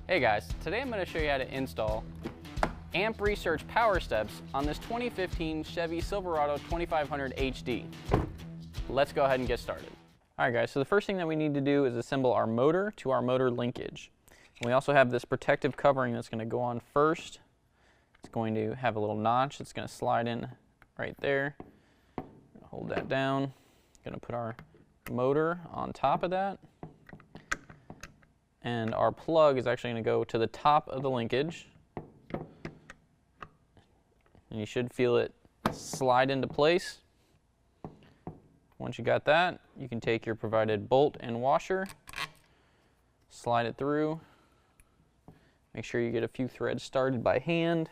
Hey guys, today I'm going to show you how to install amp research PowerSteps on this 2015 Chevy Silverado 2500 HD. Let's go ahead and get started. Alright guys, so the first thing that we need to do is assemble our motor to our motor linkage. And we also have this protective covering that's going to go on first. It's going to have a little notch that's going to slide in right there. Hold that down. Going to put our motor on top of that. And our plug is actually going to go to the top of the linkage. And you should feel it slide into place. Once you got that, you can take your provided bolt and washer, slide it through. Make sure you get a few threads started by hand.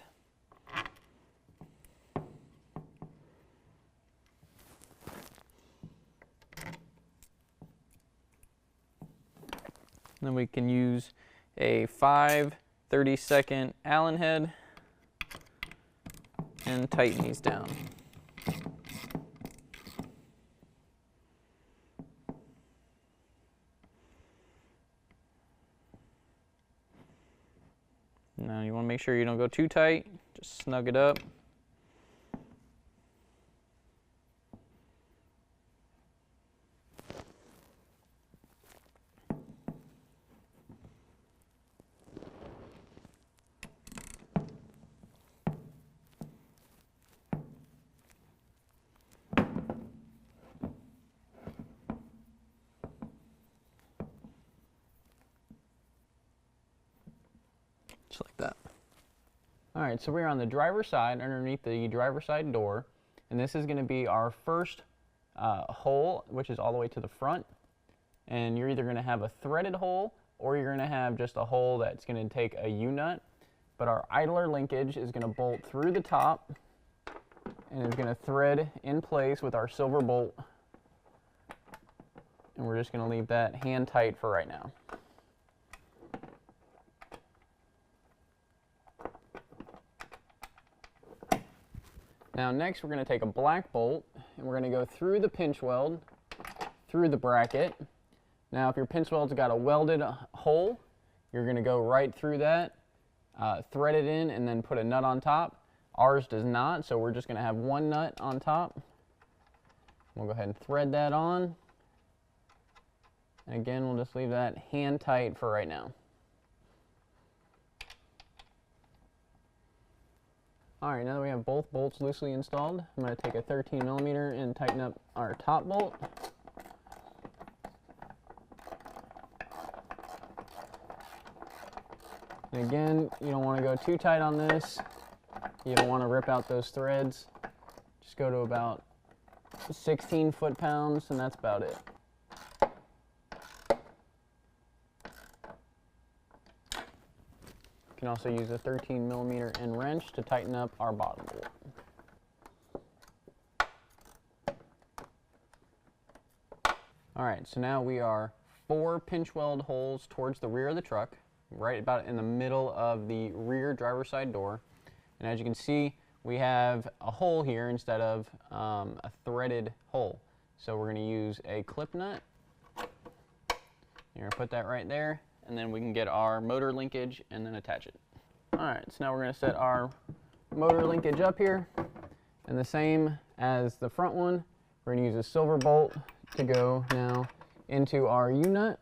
Then we can use a 5/32 Allen head and tighten these down. Now you want to make sure you don't go too tight, just snug it up. Just like that. Alright, so we're on the driver's side, underneath the driver's side door, and this is going to be our first hole, which is all the way to the front. And you're either going to have a threaded hole, or you're going to have just a hole that's going to take a U-nut. But our idler linkage is going to bolt through the top, and is going to thread in place with our silver bolt. And we're just going to leave that hand tight for right now. Now next we're going to take a black bolt and we're going to go through the pinch weld, through the bracket. Now if your pinch weld's got a welded hole, you're going to go right through that, thread it in, and then put a nut on top. Ours does not, so we're just going to have one nut on top. We'll go ahead and thread that on. And again, we'll just leave that hand tight for right now. Alright, now that we have both bolts loosely installed, I'm going to take a 13mm and tighten up our top bolt. And again, you don't want to go too tight on this. You don't want to rip out those threads. Just go to about 16 foot-pounds, and that's about it. You can also use a 13mm end wrench to tighten up our bottom bolt. Alright, so now we are 4 pinch weld holes towards the rear of the truck, right about in the middle of the rear driver's side door. And as you can see, we have a hole here instead of a threaded hole. So we're going to use a clip nut. You're going to put that right there, and then we can get our motor linkage and then attach it. Alright, so now we're going to set our motor linkage up here, and the same as the front one, we're going to use a silver bolt to go now into our U-nut.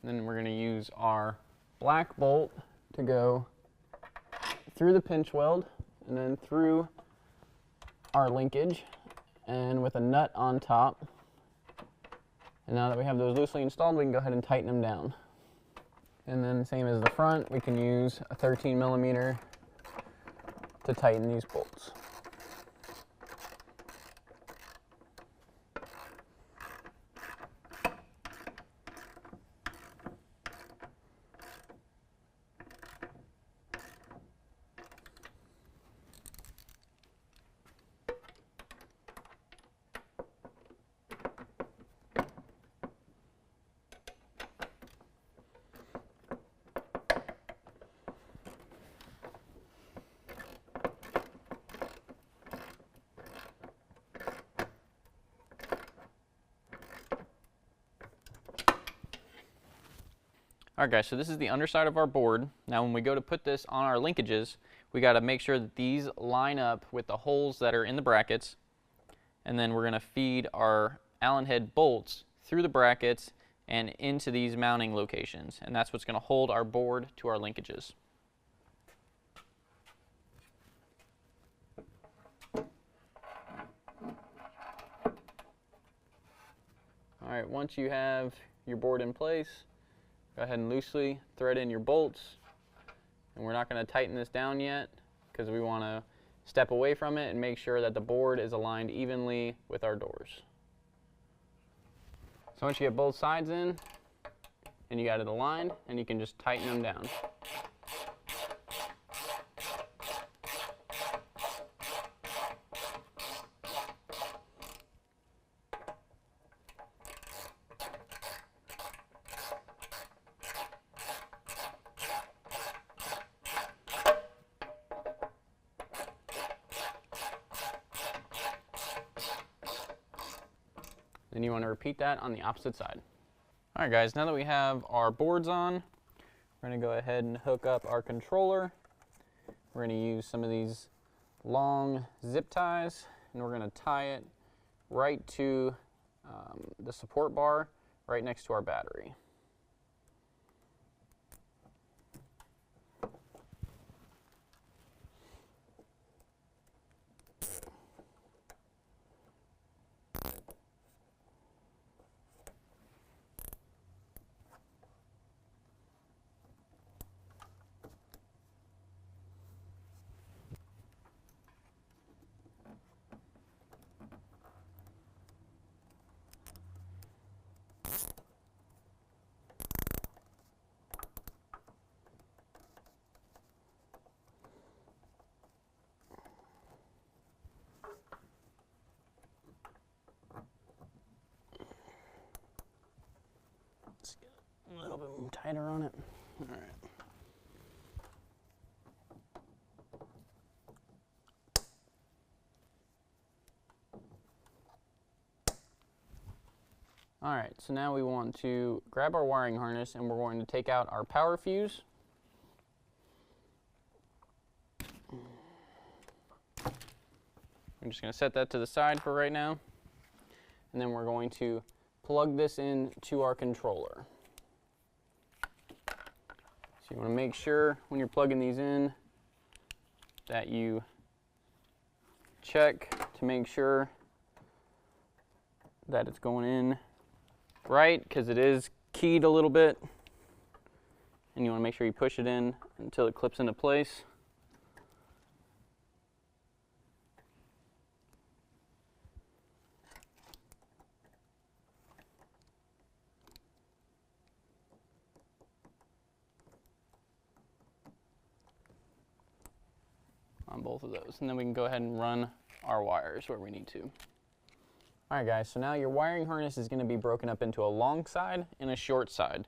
Then we're going to use our black bolt to go through the pinch weld and then through our linkage, and with a nut on top. And now that we have those loosely installed, we can go ahead and tighten them down. And then same as the front, we can use a 13mm to tighten these bolts. Alright guys, so this is the underside of our board. Now when we go to put this on our linkages, we got to make sure that these line up with the holes that are in the brackets, and then we're going to feed our Allen head bolts through the brackets and into these mounting locations, and that's what's going to hold our board to our linkages. Alright, once you have your board in place, go ahead and loosely thread in your bolts. And we're not going to tighten this down yet because we want to step away from it and make sure that the board is aligned evenly with our doors. So once you get both sides in and you got it aligned, and you can just tighten them down. Then you want to repeat that on the opposite side. Alright guys, now that we have our boards on, we're going to go ahead and hook up our controller. We're going to use some of these long zip ties, and we're going to tie it right to the support bar right next to our battery. Let's get a little bit tighter on it. All right. All right, so now we want to grab our wiring harness, and we're going to take out our power fuse. I'm just going to set that to the side for right now, and then we're going to plug this in to our controller. So you want to make sure when you're plugging these in that you check to make sure that it's going in right, because it is keyed a little bit, and you want to make sure you push it in until it clips into place. On both of those, and then we can go ahead and run our wires where we need to. Alright guys, so now your wiring harness is going to be broken up into a long side and a short side.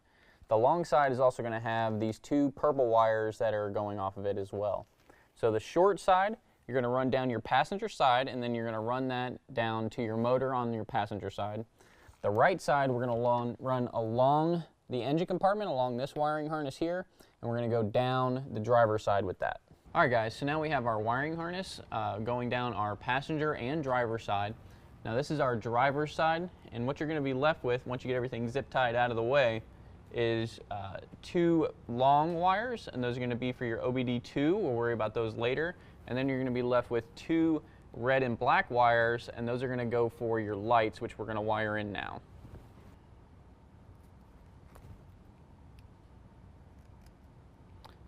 The long side is also going to have these two purple wires that are going off of it as well. So the short side, you're going to run down your passenger side, and then you're going to run that down to your motor on your passenger side. The right side, we're going to run along the engine compartment, along this wiring harness here, and we're going to go down the driver's side with that. Alright guys, so now we have our wiring harness going down our passenger and driver side. Now this is our driver's side, and what you're going to be left with once you get everything zip tied out of the way is two long wires, and those are going to be for your OBD2. We'll worry about those later. And then you're going to be left with two red and black wires, and those are going to go for your lights, which we're going to wire in now.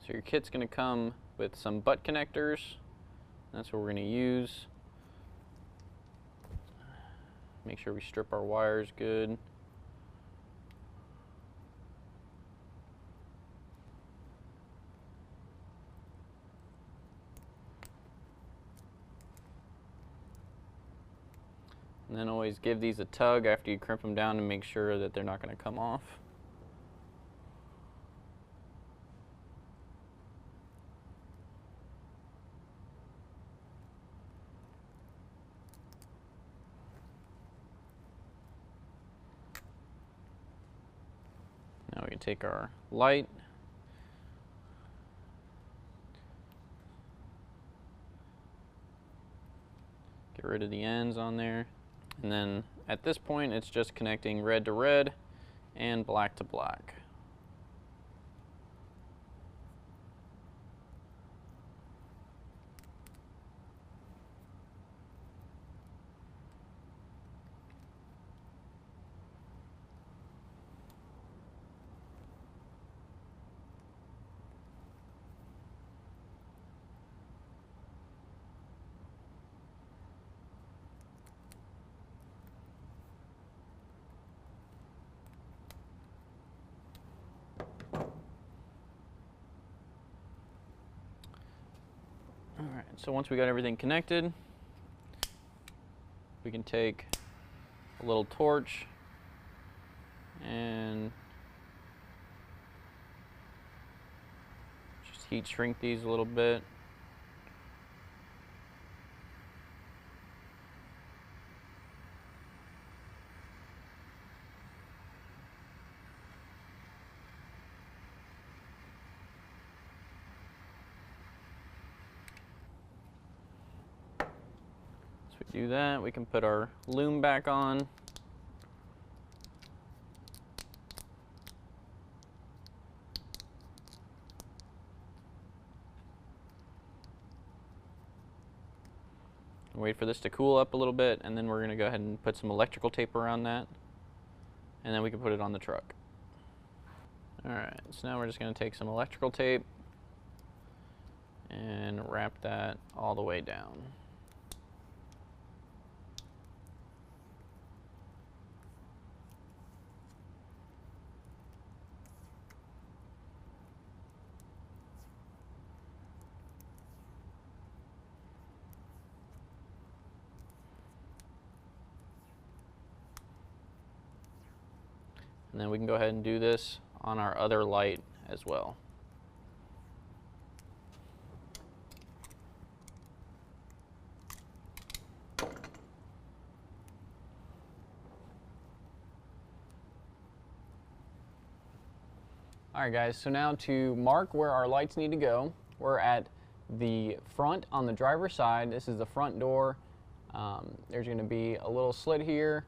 So your kit's going to come with some butt connectors. That's what we're going to use. Make sure we strip our wires good. And then always give these a tug after you crimp them down to make sure that they're not going to come off. Now we can take our light, get rid of the ends on there, and then at this point it's just connecting red to red and black to black. Alright, so once we got everything connected, we can take a little torch and just heat shrink these a little bit. Do that, we can put our loom back on. Wait for this to cool up a little bit, and then we're going to go ahead and put some electrical tape around that, and then we can put it on the truck. Alright, so now we're just going to take some electrical tape and wrap that all the way down. And then we can go ahead and do this on our other light as well. Alright guys, so now to mark where our lights need to go, we're at the front on the driver's side. This is the front door. There's going to be a little slit here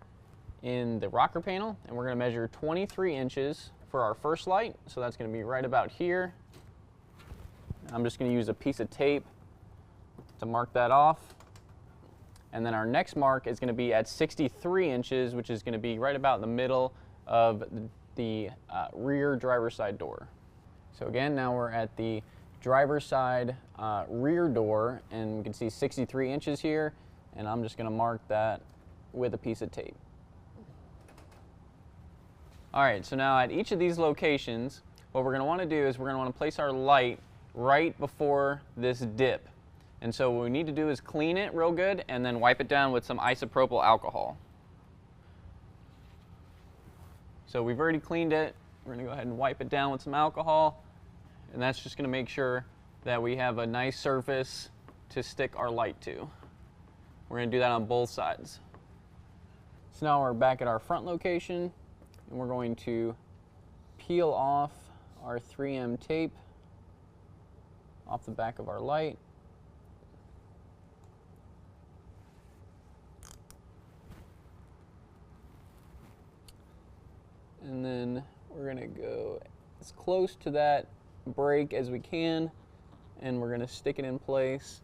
in the rocker panel, and we're going to measure 23 inches for our first light, so that's going to be right about here. I'm just going to use a piece of tape to mark that off, and then our next mark is going to be at 63 inches, which is going to be right about in the middle of the rear driver's side door. So again, now we're at the driver's side rear door, and we can see 63 inches here, and I'm just going to mark that with a piece of tape. Alright, so now at each of these locations, what we're going to want to do is we're going to want to place our light right before this dip. And so what we need to do is clean it real good and then wipe it down with some isopropyl alcohol. So we've already cleaned it. We're going to go ahead and wipe it down with some alcohol, and that's just going to make sure that we have a nice surface to stick our light to. We're going to do that on both sides. So now we're back at our front location, and we're going to peel off our 3M tape off the back of our light. And then we're going to go as close to that break as we can, and we're going to stick it in place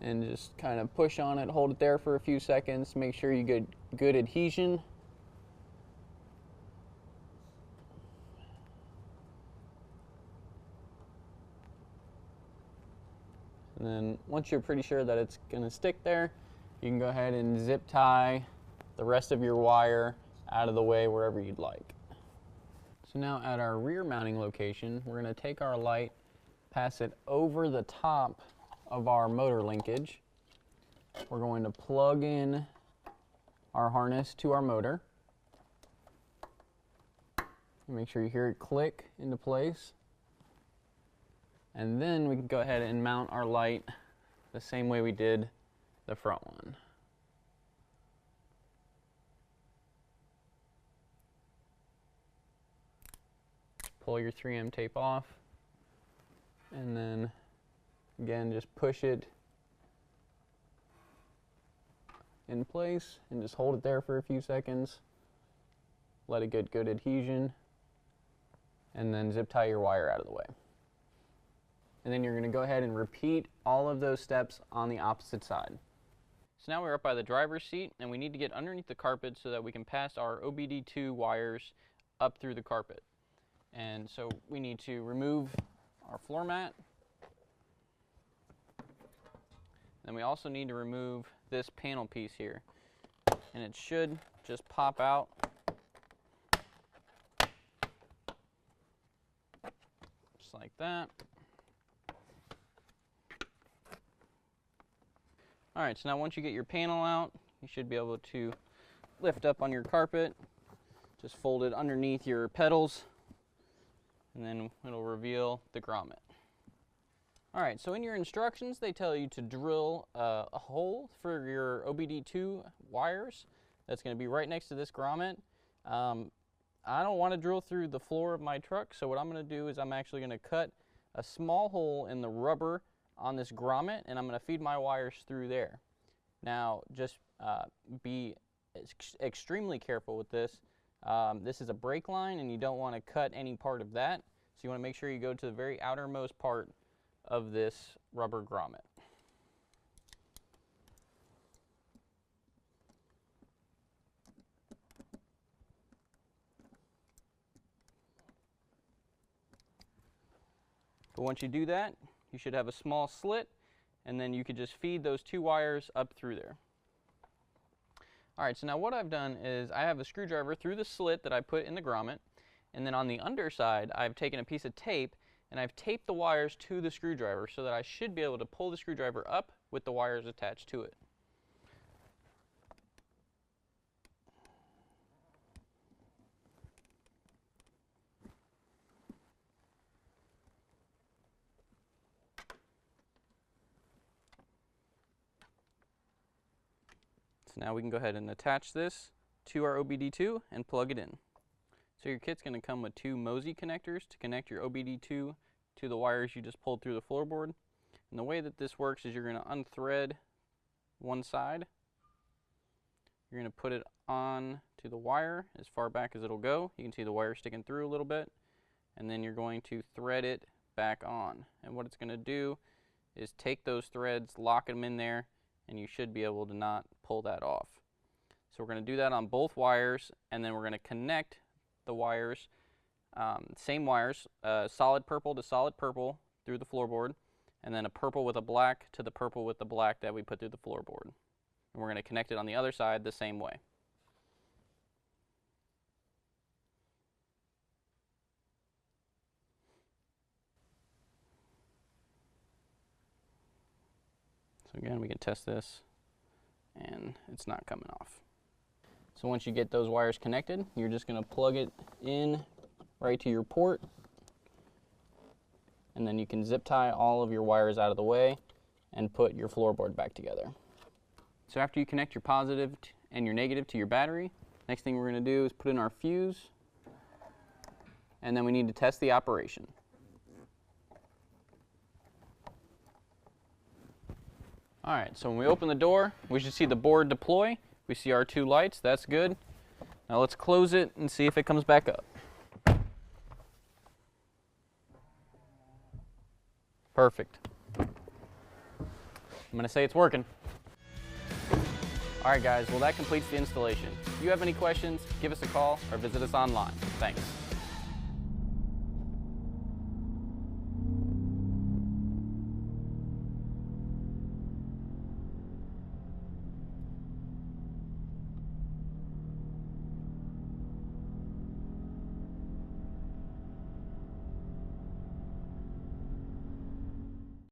and just kind of push on it, hold it there for a few seconds, make sure you get good adhesion. And then once you're pretty sure that it's going to stick there, you can go ahead and zip tie the rest of your wire out of the way wherever you'd like. So now at our rear mounting location, we're going to take our light, pass it over the top of our motor linkage. We're going to plug in our harness to our motor. Make sure you hear it click into place. And then we can go ahead and mount our light the same way we did the front one. pull your 3M tape off, and then again just push it in place and just hold it there for a few seconds. Let it get good adhesion, and then zip tie your wire out of the way. And then you're going to go ahead and repeat all of those steps on the opposite side. So now we're up by the driver's seat, and we need to get underneath the carpet so that we can pass our OBD2 wires up through the carpet. And so we need to remove our floor mat. Then we also need to remove this panel piece here. And it should just pop out. Just like that. Alright, so now once you get your panel out, you should be able to lift up on your carpet, just fold it underneath your pedals, and then it'll reveal the grommet. Alright, so in your instructions they tell you to drill a hole for your OBD2 wires. That's going to be right next to this grommet. I don't want to drill through the floor of my truck, so what I'm going to do is I'm actually going to cut a small hole in the rubber on this grommet, and I'm going to feed my wires through there. Now just be extremely careful with this. This is a brake line and you don't want to cut any part of that, so you want to make sure you go to the very outermost part of this rubber grommet. But once you do that, you should have a small slit, and then you could just feed those two wires up through there. Alright, so now what I've done is I have a screwdriver through the slit that I put in the grommet, and then on the underside I've taken a piece of tape and I've taped the wires to the screwdriver so that I should be able to pull the screwdriver up with the wires attached to it. So now we can go ahead and attach this to our OBD2 and plug it in. So your kit's going to come with two Mosey connectors to connect your OBD2 to the wires you just pulled through the floorboard. And the way that this works is you're going to unthread one side. You're going to put it on to the wire as far back as it'll go. You can see the wire sticking through a little bit. And then you're going to thread it back on. And what it's going to do is take those threads, lock them in there, and you should be able to not pull that off. So we're going to do that on both wires, and then we're going to connect the wires, same wires, solid purple to solid purple through the floorboard, and then a purple with a black to the purple with the black that we put through the floorboard. And we're going to connect it on the other side the same way. So again, we can test this, and it's not coming off. So once you get those wires connected, you're just going to plug it in right to your port, and then you can zip tie all of your wires out of the way and put your floorboard back together. So after you connect your positive and your negative to your battery, next thing we're going to do is put in our fuse, and then we need to test the operation. Alright, so when we open the door, we should see the board deploy. We see our two lights, that's good. Now let's close it and see if it comes back up. Perfect. I'm going to say it's working. Alright guys, well that completes the installation. If you have any questions, give us a call or visit us online. Thanks.